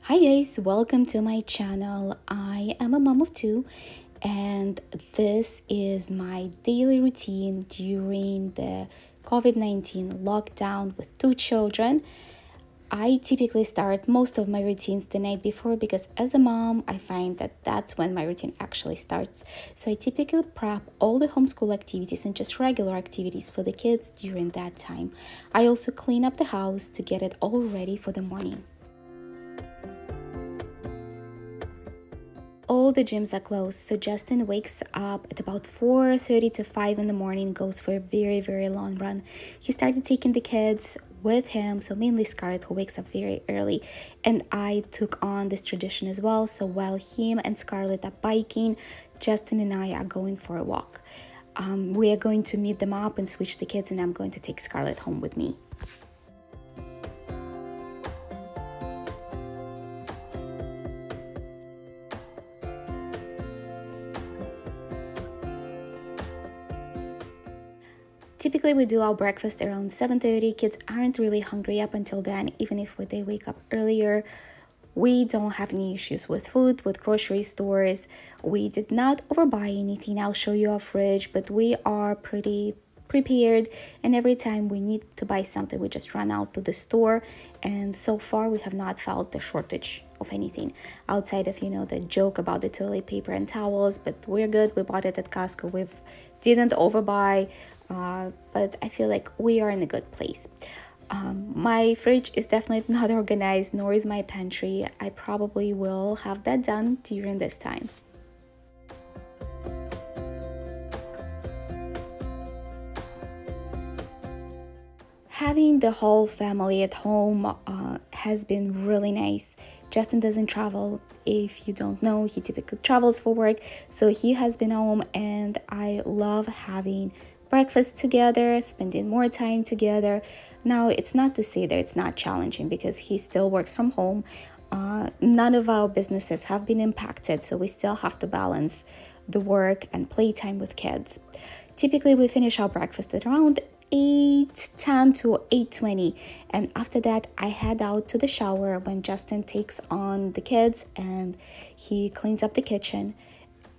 Hi guys, welcome to my channel. I am a mom of two and this is my daily routine during the COVID-19 lockdown with two children. I typically start most of my routines the night before because as a mom, I find that that's when my routine actually starts. So I typically prep all the homeschool activities and just regular activities for the kids during that time. I also clean up the house to get it all ready for the morning. All the gyms are closed, so Justin wakes up at about 4:30 to 5 in the morning, goes for a very long run. He started taking the kids with him, so mainly Scarlett, who wakes up very early, and I took on this tradition as well. So while him and Scarlett are biking, Justin and I are going for a walk. We are going to meet them up and switch the kids, and I'm going to take Scarlett home with me. Typically, we do our breakfast around 7:30. Kids aren't really hungry up until then, even if they wake up earlier. We don't have any issues with food, with grocery stores. We did not overbuy anything. I'll show you our fridge, but we are pretty prepared, and every time we need to buy something, we just run out to the store, and so far we have not felt the shortage of anything outside of the joke about the toilet paper and towels. But we're good. We bought it at Costco. We didn't overbuy, but I feel like we are in a good place. My fridge is definitely not organized, nor is my pantry. I probably will have that done during this time. Having the whole family at home has been really nice. Justin doesn't travel. If you don't know, he typically travels for work, so he has been home, and I love having breakfast together, spending more time together. Now, it's not to say that it's not challenging because he still works from home. None of our businesses have been impacted, so we still have to balance the work and playtime with kids. Typically, we finish our breakfast at around 8:10 to 8:20, and after that I head out to the shower when Justin takes on the kids and he cleans up the kitchen.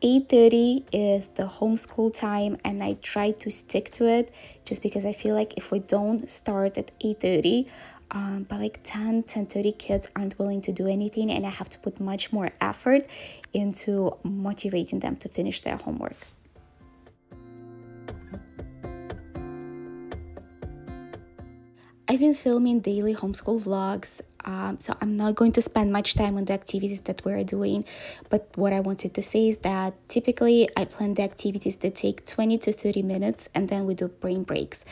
8:30 is the homeschool time, and I try to stick to it just because I feel like if we don't start at 8:30, by like 10:30 kids aren't willing to do anything, and I have to put much more effort into motivating them to finish their homework. I've been filming daily homeschool vlogs, so I'm not going to spend much time on the activities that we're doing, but what I wanted to say is that typically I plan the activities that take 20 to 30 minutes, and then we do brain breaks.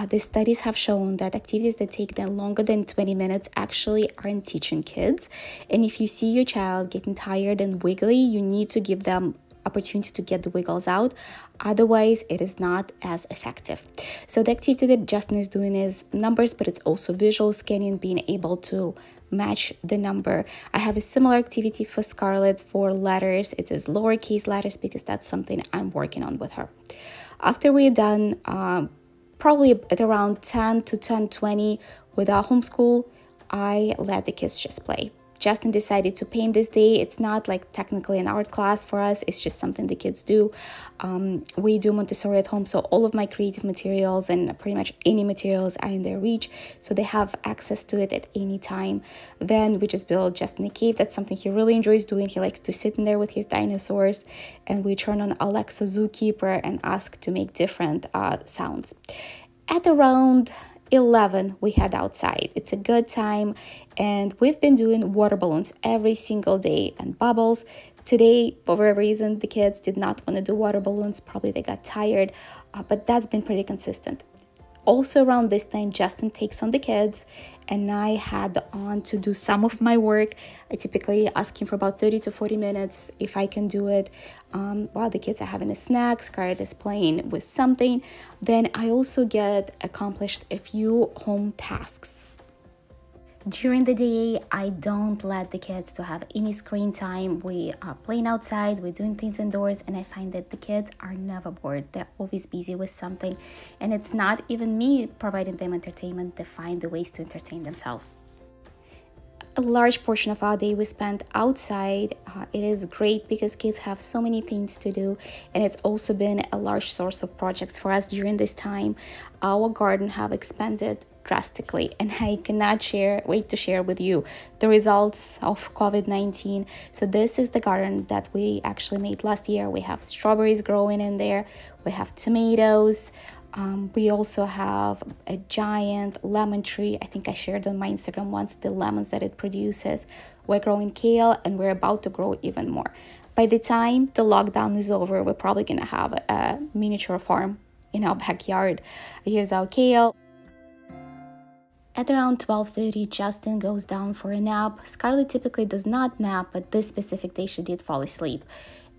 The studies have shown that activities that take them longer than 20 minutes actually aren't teaching kids, and if you see your child getting tired and wiggly, you need to give them opportunity to get the wiggles out, otherwise it is not as effective. So the activity that Justin is doing is numbers, but it's also visual scanning, being able to match the number. I have a similar activity for Scarlett for letters. It is lowercase letters because that's something I'm working on with her. After we're done, probably at around 10 to 10:20 with our homeschool, I let the kids just play. Justin decided to paint this day. It's not like technically an art class for us. It's just something the kids do. We do Montessori at home, so all of my creative materials and pretty much any materials are in their reach, so they have access to it at any time. Then we just build Justin a cave. That's something he really enjoys doing. He likes to sit in there with his dinosaurs, and we turn on Alexa Zookeeper and ask to make different sounds. At around 11, we head outside. It's a good time, and we've been doing water balloons every single day and bubbles. Today, for whatever reason, the kids did not want to do water balloons. Probably they got tired, but that's been pretty consistent. Also around this time, Justin takes on the kids, and I head on to do some of my work. I typically ask him for about 30 to 40 minutes if I can do it. While the kids are having a snack, Scarlett is playing with something. Then I also get accomplished a few home tasks. During the day, I don't let the kids to have any screen time. We are playing outside, we're doing things indoors, and I find that the kids are never bored. They're always busy with something, and it's not even me providing them entertainment. They find the ways to entertain themselves. A large portion of our day we spend outside. It is great because kids have so many things to do, and it's also been a large source of projects for us during this time. Our garden have expanded drastically, and I cannot wait to share with you the results of COVID-19. So this is the garden that we actually made last year. We have strawberries growing in there, we have tomatoes. We also have a giant lemon tree. I think I shared on my Instagram once the lemons that it produces. We're growing kale, and we're about to grow even more. By the time the lockdown is over, we're probably gonna have a miniature farm in our backyard. Here's our kale. At around 12:30, Justin goes down for a nap. Scarlett typically does not nap, but this specific day she did fall asleep.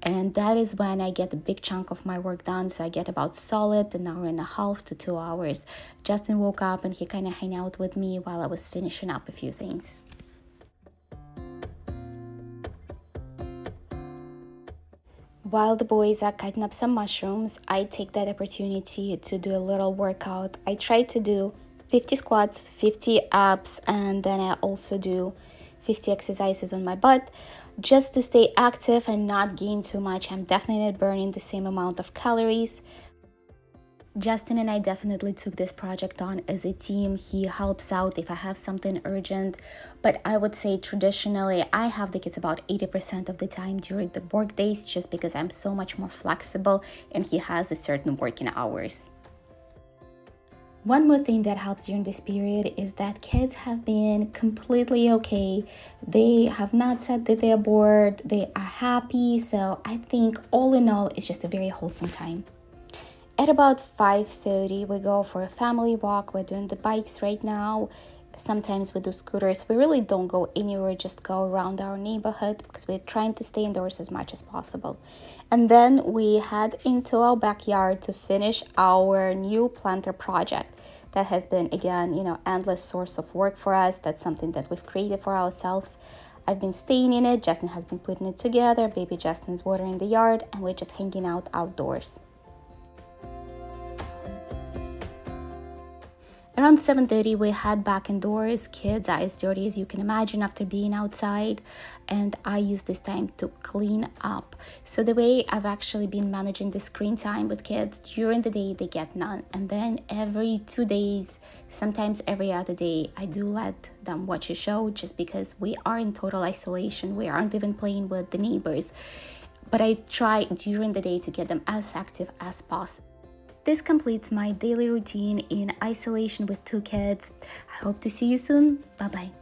And that is when I get a big chunk of my work done. So I get about solid an hour and a half to 2 hours. Justin woke up and he kind of hung out with me while I was finishing up a few things. While the boys are cutting up some mushrooms, I take that opportunity to do a little workout. I try to do 50 squats, 50 abs, and then I also do 50 exercises on my butt just to stay active and not gain too much. I'm definitely not burning the same amount of calories. Justin and I definitely took this project on as a team. He helps out if I have something urgent, but I would say traditionally I have the kids about 80% of the time during the work days, just because I'm so much more flexible and he has a certain working hours. One more thing that helps during this period is that kids have been completely okay. They have not said that they're bored, they are happy. So I think all in all, it's just a very wholesome time. At about 5:30, we go for a family walk. We're doing the bikes right now. Sometimes we do scooters. We really don't go anywhere, just go around our neighborhood because we're trying to stay indoors as much as possible. And then we head into our backyard to finish our new planter project. That has been, again, endless source of work for us. That's something that we've created for ourselves. I've been staying in it. Justin has been putting it together. Baby Justin's watering the yard, and we're just hanging out outdoors. Around 7:30, we head back indoors. Kids are as dirty as you can imagine after being outside, and I use this time to clean up. So the way I've actually been managing the screen time with kids, during the day they get none, and then every 2 days, sometimes every other day, I do let them watch a show, just because we are in total isolation. We aren't even playing with the neighbors, but I try during the day to get them as active as possible. This completes my daily routine in isolation with 2 kids. I hope to see you soon. Bye-bye.